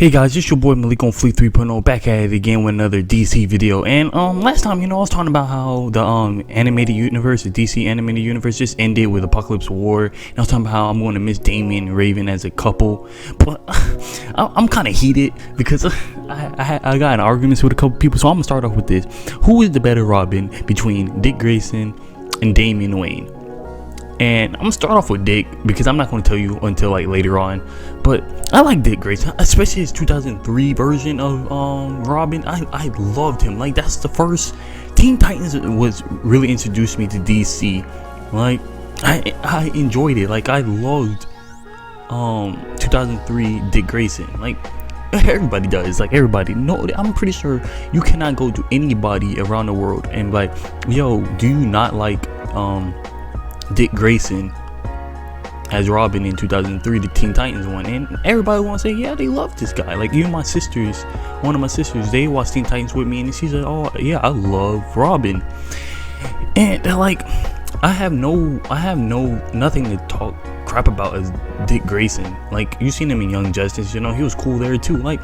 Hey guys, it's your boy Malik on Fleet 3.0 back at it again with another DC video. And last time, I was talking about how the animated universe, the DC animated universe just ended with Apocalypse War. And I was talking about how I'm going to miss Damian and Raven as a couple. But I'm kind of heated because I got in arguments with a couple people. So I'm going to start off with this. Who is the better Robin between Dick Grayson and Damian Wayne? And I'm gonna start off with Dick because I'm not going to tell you until like later on. But I like Dick Grayson, especially his 2003 version of Robin. I loved him. Like, that's the first Teen Titans was really introduced me to DC. Like, I enjoyed it. Like, I loved 2003 Dick Grayson. Like, everybody does. Like, everybody. No, I'm pretty sure you cannot go to anybody around the world and be like, yo, do you not like Dick Grayson as Robin in 2003, the Teen Titans one? And everybody want to say, yeah, they love this guy. Like, even my sisters, one of my sisters, they watched Teen Titans with me, and she said, oh yeah, I love Robin. And they're like, I have nothing to talk crap about as Dick Grayson. Like, you seen him in Young Justice, he was cool there too. Like,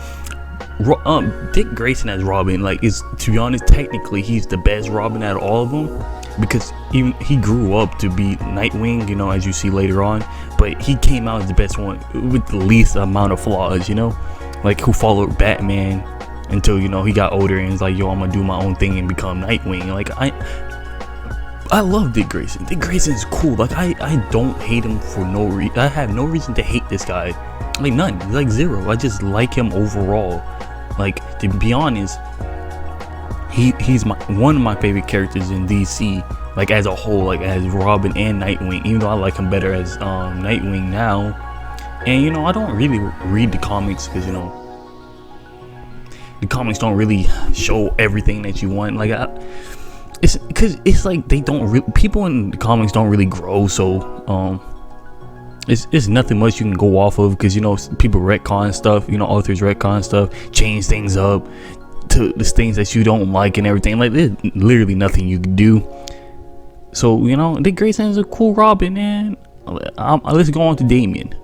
Dick Grayson as Robin, like, is, to be honest, technically he's the best Robin out of all of them, because even he grew up to be Nightwing, as you see later on, but he came out as the best one with the least amount of flaws, like, who followed Batman until he got older and was like, yo, I'm gonna do my own thing and become Nightwing. Like, I love Dick Grayson. Dick Grayson is cool. Like, I don't hate him for no reason. I have no reason to hate this guy. Like, none. Like, zero. I just like him overall. Like, to be honest, he's one of my favorite characters in DC, like, as a whole, like, as Robin and Nightwing, even though I like him better as Nightwing now. And I don't really read the comics because the comics don't really show everything that you want. Like, it's because it's like they don't really, people in the comics don't really grow, so it's nothing much you can go off of, because people retcon stuff, authors retcon stuff, change things up to the things that you don't like and everything. Like, there's literally nothing you can do. So Dick Grayson is a cool Robin, and let's go on to Damian.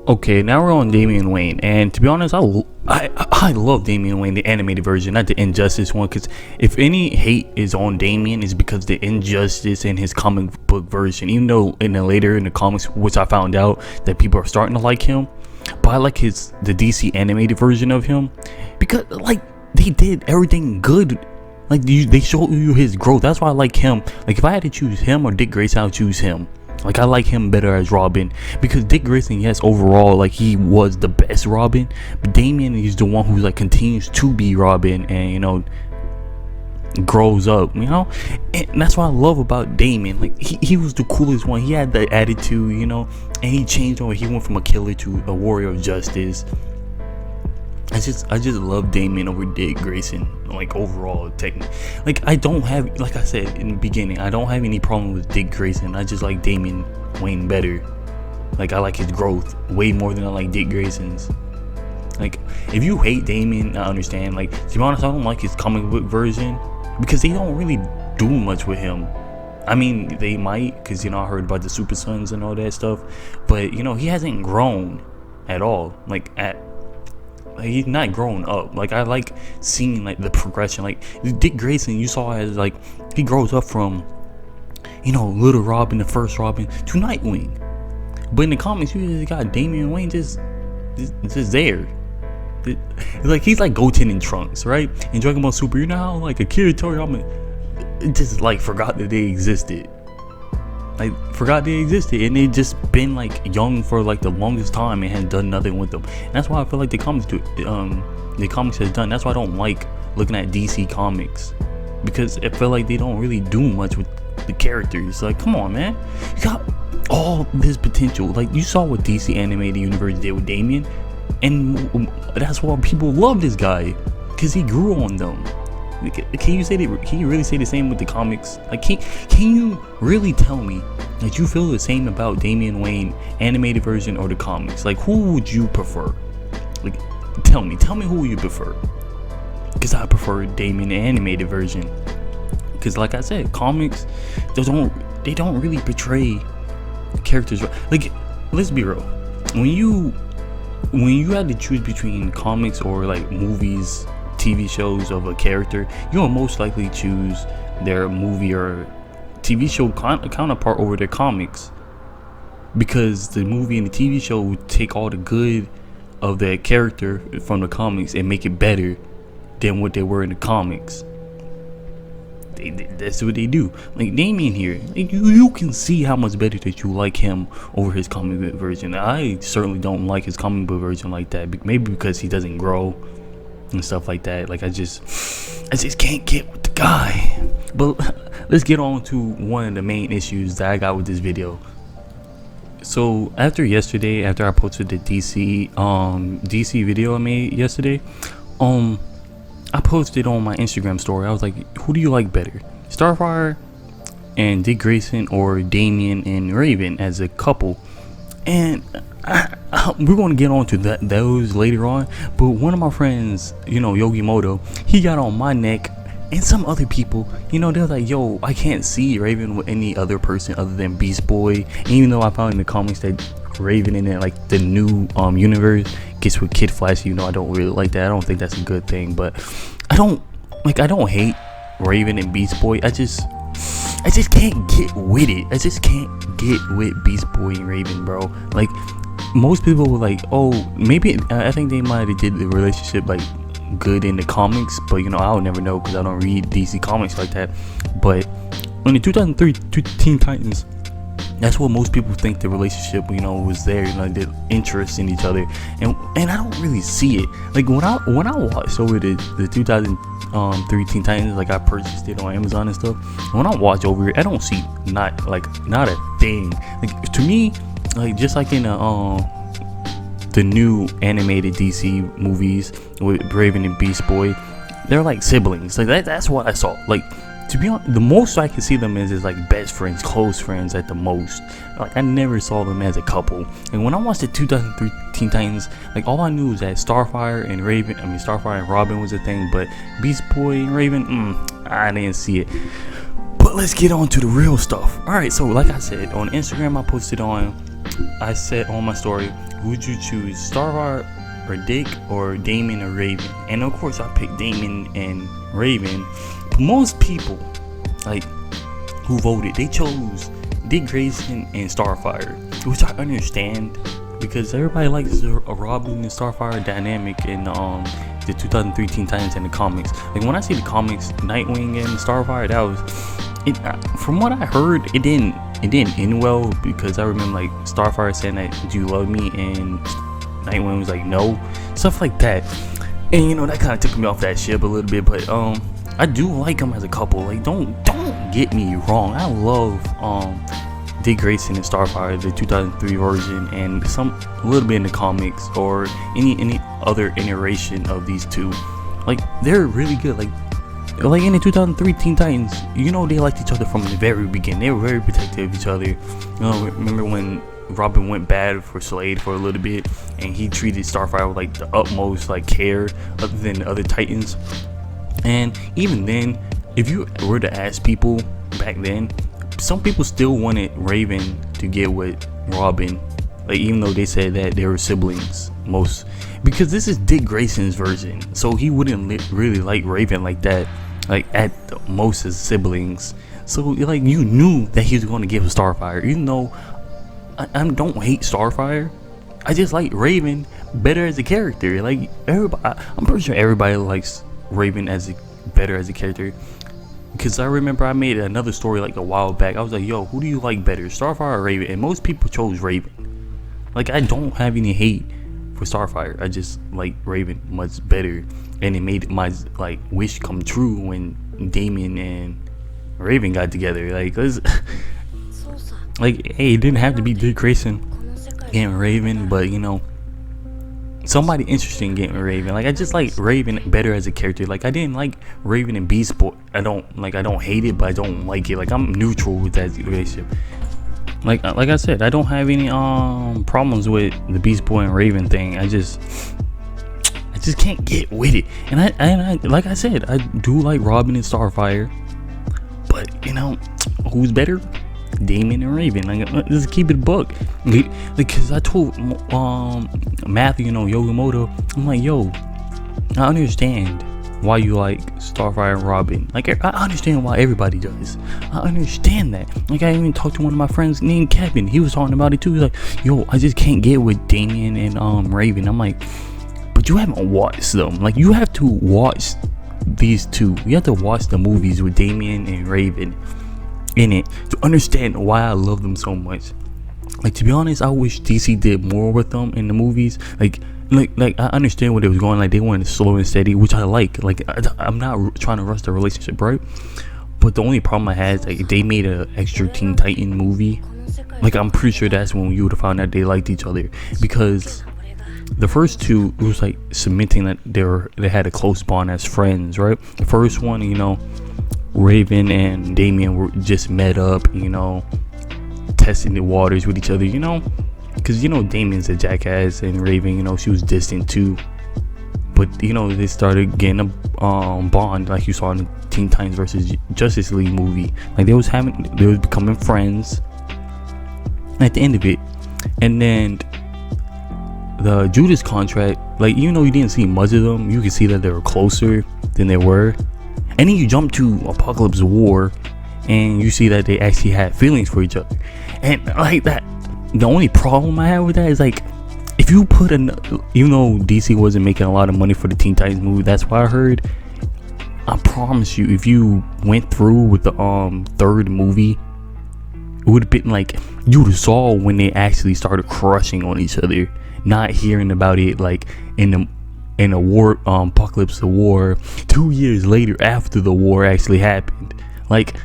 Okay, now we're on Damian Wayne, and to be honest, I love Damian Wayne, the animated version, not the Injustice one, because if any hate is on Damian, it's because the Injustice in his comic book version, even though later in the comics, which I found out that people are starting to like him, but I like the DC animated version of him, because, like, they did everything good. Like, they showed you his growth. That's why I like him. Like, if I had to choose him or Dick Grayson, I would choose him. Like, I like him better as Robin, because Dick Grayson, yes, overall, like, he was the best Robin, but Damian is the one who, like, continues to be Robin and grows up, and that's what I love about Damian. Like, he was the coolest one. He had the attitude, and he changed over. He went from a killer to a warrior of justice. I just love Damian over Dick Grayson, like, overall. Like, I don't have, like I said in the beginning, I don't have any problem with Dick Grayson. I just like Damian Wayne better. Like, I like his growth way more than I like Dick Grayson's. Like, if you hate Damian, I understand. Like, to be honest, I don't like his comic book version, because they don't really do much with him. I mean, they might, because I heard about the Super Sons and all that stuff, but he hasn't grown at all. Like, he's not growing up. Like, I like seeing, like, the progression. Like, Dick Grayson, you saw as, like, he grows up from Little Robin, the first Robin, to Nightwing. But in the comics, you just got Damian Wayne just there. Like, he's like Goten and Trunks, right? In Dragon Ball Super, how, like, Akira Toriyama just, like, forgot that they existed. Like, forgot they existed, and they just been, like, young for, like, the longest time and had done nothing with them. And that's why I feel like the comics has done. That's why I don't like looking at DC comics, because I feel like they don't really do much with the characters. Like, come on, man, you got all this potential. Like, you saw what DC animated universe did with Damian, and that's why people love this guy, because he grew on them. Can you really say the same with the comics? Like, can you really tell me that you feel the same about Damian Wayne animated version or the comics? Like, who would you prefer? Like, tell me who you prefer, because I prefer Damian animated version, because, like I said, comics, they don't really portray characters. Like, let's be real, when you when you had to choose between comics or like movies, TV shows of a character, you'll most likely choose their movie or TV show counterpart over their comics, because the movie and the TV show would take all the good of that character from the comics and make it better than what they were in the comics. That's what they do. Like Damian here, like you can see how much better that you like him over his comic book version. I certainly don't like his comic book version like that. Maybe because he doesn't grow and stuff like that. Like I just can't get with the guy. But let's get on to one of the main issues that I got with this video. So after I posted the DC video I made yesterday, I posted on my Instagram story. I was like, who do you like better, Starfire and Dick Grayson, or Damian and Raven as a couple? And we're going to get on to those later on. But one of my friends, Yogi Moto, he got on my neck, and some other people, they're like, yo, I can't see Raven with any other person other than Beast Boy. And even though I found in the comics that Raven in it, like the new universe, gets with Kid Flash, I don't really like that. I don't think that's a good thing. But I don't hate Raven and Beast Boy. I just can't get with it. I just can't get with Beast Boy and Raven, bro. Like most people were like, oh, maybe I think they might have did the relationship like good in the comics, but I would never know because I don't read DC comics like that. But in the 2003 Teen Titans, that's what most people think the relationship was there. The interest in each other, and I don't really see it. Like when I watched over the 2003 Teen Titans, like I purchased it on Amazon and stuff. When I watch over it, I don't see not a thing. Like to me, like just like in the new animated DC movies with Raven and Beast Boy, they're like siblings. Like that's what I saw. Like to be honest, the most I can see them is like best friends, close friends at the most. Like I never saw them as a couple. And when I watched the 2003 Teen Titans, like all I knew was that Starfire and Robin was a thing, but Beast Boy and Raven, I didn't see it. But let's get on to the real stuff. Alright, so like I said, on Instagram I said on my story, would you choose Starfire or Dick, or Damian or Raven? And of course I picked Damian and Raven. But most people who voted, they chose Dick Grayson and Starfire, which I understand because everybody likes a Robin and Starfire dynamic in the 2003 Teen Titans and the comics. Like when I see the comics, Nightwing and Starfire, that was it. From what I heard, it didn't end well, because I remember like Starfire saying that, do you love me, and Nightwing was like no, stuff like that. And that kind of took me off that ship a little bit. But I do like them as a couple. Like don't get me wrong, I love Dick Grayson and Starfire, the 2003 version, and a little bit in the comics or any other iteration of these two. Like they're really good. Like in the 2003 Teen Titans, they liked each other from the very beginning. They were very protective of each other. Remember when Robin went bad for Slade for a little bit, and he treated Starfire with like the utmost like care, other than the other Titans. And even then, if you were to ask people back then, some people still wanted Raven to get with Robin, like even though they said that they were siblings, because this is Dick Grayson's version, so he wouldn't really like Raven like that, like at the most as siblings. So like you knew that he was going to give Starfire, even though I don't hate Starfire. I just like Raven better as a character. Like everybody, I'm pretty sure everybody likes Raven better as a character, because I remember I made another story like a while back. I was like, yo, who do you like better, Starfire or Raven? And most people chose Raven. Like I don't have any hate for Starfire, I just like Raven much better, and it made my like wish come true when Damian and Raven got together. Like like hey, it didn't have to be Dick Grayson and Raven, but somebody interesting getting Raven. Like I just like Raven better as a character. Like I didn't like Raven and Beast Boy. I don't hate it, but I don't like it. Like I'm neutral with that relationship. Like I said, I don't have any problems with the Beast Boy and Raven thing. I just can't get with it. And I like I said, I do like Robin and Starfire, but who's better? Damian and Raven. Like, let's keep it a buck. Because I told Matthew, Yogamoto, I'm like, yo, I understand why you like Starfire and Robin. Like, I understand why everybody does. I understand that. Like, I even talked to one of my friends named Kevin. He was talking about it too. He's like, yo, I just can't get with Damian and Raven. I'm like, but you haven't watched them. Like, you have to watch these two. You have to watch the movies with Damian and Raven in it to understand why I love them so much. Like, to be honest, I wish DC did more with them in the movies. Like I understand what it was going. Like, they wanted slow and steady, which I like. Like, I'm not trying to rush the relationship, right? But the only problem I had is, like, they made an extra Teen Titan movie. Like, I'm pretty sure that's when you would have found out they liked each other, because the first two, it was like cementing that they had a close bond as friends, right? The first one, Raven and Damian were just met up, testing the waters with each other, because Damian's a jackass, and Raven, she was distant too. But they started getting a bond, like you saw in the Teen Titans versus Justice League movie. Like, they was becoming friends at the end of it. And then the Judas contract, like, you didn't see much of them, you could see that they were closer than they were. And then you jump to Apocalypse War, and you see that they actually had feelings for each other. And like that, the only problem I have with that is, like, if you put even though DC wasn't making a lot of money for the Teen Titans movie, that's what I heard. I promise you, if you went through with the third movie, it would have been like, you would have saw when they actually started crushing on each other, not hearing about it like in a war, Apocalypse the War 2 years later after the war actually happened. Like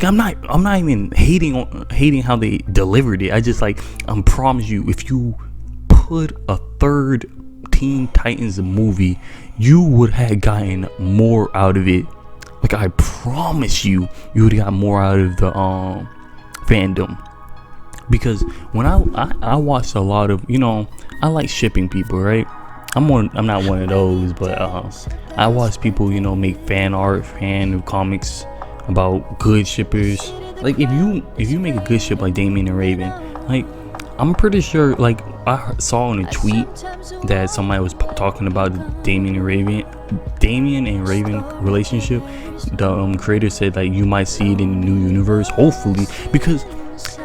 I'm not even hating how they delivered it. I just, like, I promise you, if you put a third Teen Titans movie, you would have gotten more out of it. Like, I promise you would have got more out of the fandom. Because when I watched a lot of, I like shipping people, right? I'm not one of those, but I watch people, make fan art, fan comics about good shippers. Like, if you make a good ship like Damian and Raven, like, I'm pretty sure, like, I saw in a tweet that somebody was talking about the Damian and Raven relationship. The creator said, like, you might see it in the new universe, hopefully, because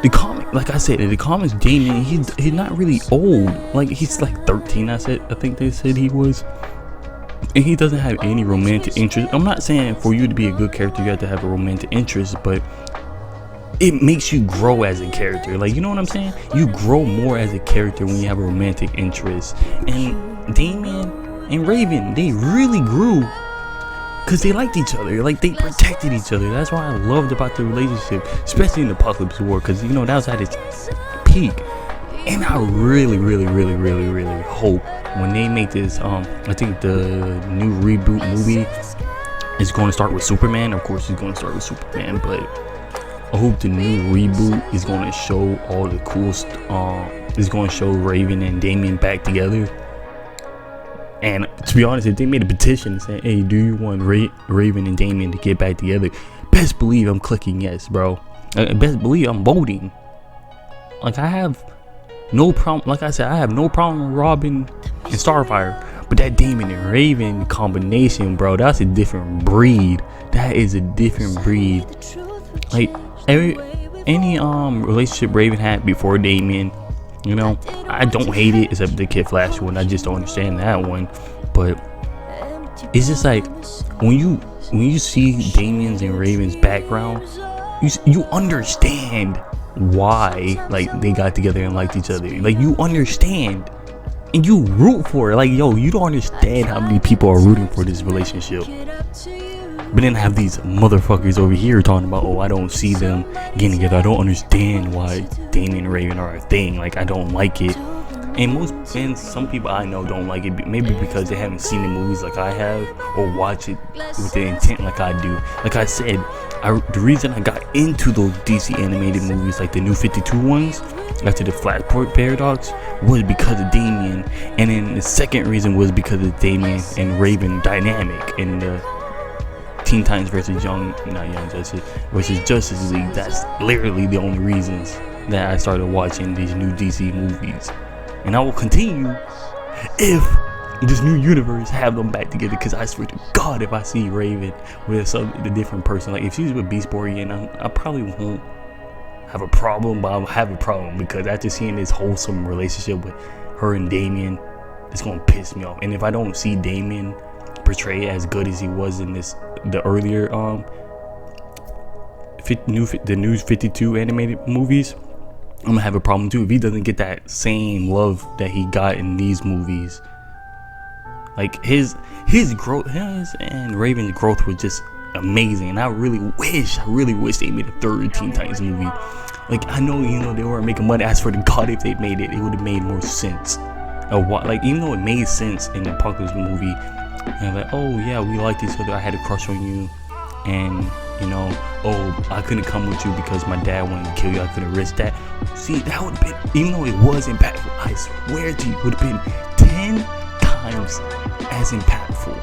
the comic, like I said, in the comics, Damian, he's not really old. Like, he's like 13. I think they said he was. And he doesn't have any romantic interest. I'm not saying for you to be a good character you have to have a romantic interest, but it makes you grow as a character. Like, you know what I'm saying? You grow more as a character when you have a romantic interest. And Damian and Raven, they really grew because they liked each other. Like, they protected each other. That's what I loved about the relationship, especially in the Apocalypse War, because that was at its peak. And I really, really, really, really, really hope when they make this, I think the new reboot movie is going to start with Superman. Of course, it's going to start with Superman, but I hope the new reboot is going to show all the cool is going to show Raven and Damian back together. And to be honest, if they made a petition saying, hey, do you want Raven and Damian to get back together, best believe I'm clicking yes, bro. Best believe I'm voting. Like, I have no problem. Like I said, I have no problem with Robin and Starfire, but that Damian and Raven combination, bro, that's a different breed. That is a different breed. Like, any relationship Raven had before Damian, I don't hate it, except the Kid Flash one. I just don't understand that one. But it's just like, when you see Damian's and Raven's background, you understand why, like, they got together and liked each other. Like, you understand and you root for it. Like, yo, you don't understand how many people are rooting for this relationship, but then I have these motherfuckers over here talking about, oh, I don't see them getting together, I don't understand why Damian and Raven are a thing, like, I don't like it. And some people I know don't like it, maybe because they haven't seen the movies like I have, or watch it with the intent like I do. Like I said, the reason I got into those DC animated movies, like the New 52 ones, after the Flashpoint Paradox, was because of Damian. And then the second reason was because of Damian and Raven dynamic in the Teen Titans versus Young Justice versus Justice League. That's literally the only reasons that I started watching these new DC movies, and I will continue if this new universe have them back together. Because I swear to God, if I see Raven with a different person, like if she's with Beast Boy again, I probably won't have a problem, but I'll have a problem because after seeing this wholesome relationship with her and Damian, it's gonna piss me off. And if I don't see Damian portrayed as good as he was in the earlier the new 52 animated movies, I'm gonna have a problem too. If he doesn't get that same love that he got in these movies, like his growth, his and Raven's growth was just amazing. And I really wish they made a third Teen Titans movie. Like, I know, they weren't making money. I swear to God, if they made it, it would have made more sense. Like, even though it made sense in the Apocalypse movie, and like, oh yeah, we liked each other, I had a crush on you, and oh, I couldn't come with you because my dad wanted to kill you, I couldn't risk that. See, that would have been, even though it was impactful, I swear to you, it would have been 10 times as impactful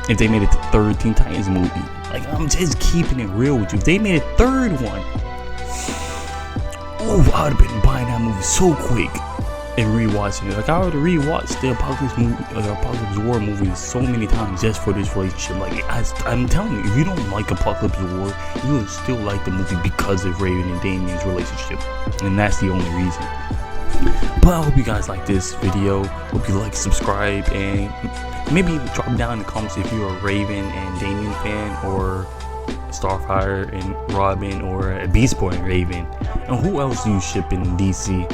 if they made it the third Teen Titans movie. Like, I'm just keeping it real with you. If they made a third one, oh, I would have been buying that movie so quick and rewatching it. Like, I would have rewatched the Apocalypse War movie so many times just for this relationship. Like, I'm telling you, if you don't like Apocalypse War, you will still like the movie because of Raven and Damian's relationship, and that's the only reason. But I hope you guys like this video. Hope you like, subscribe, and maybe drop down in the comments if you're a Raven and Damian fan, or Starfire and Robin, or a Beast Boy and Raven. And who else do you ship in DC?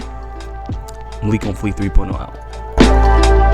Malik on Fleet 3.0 out.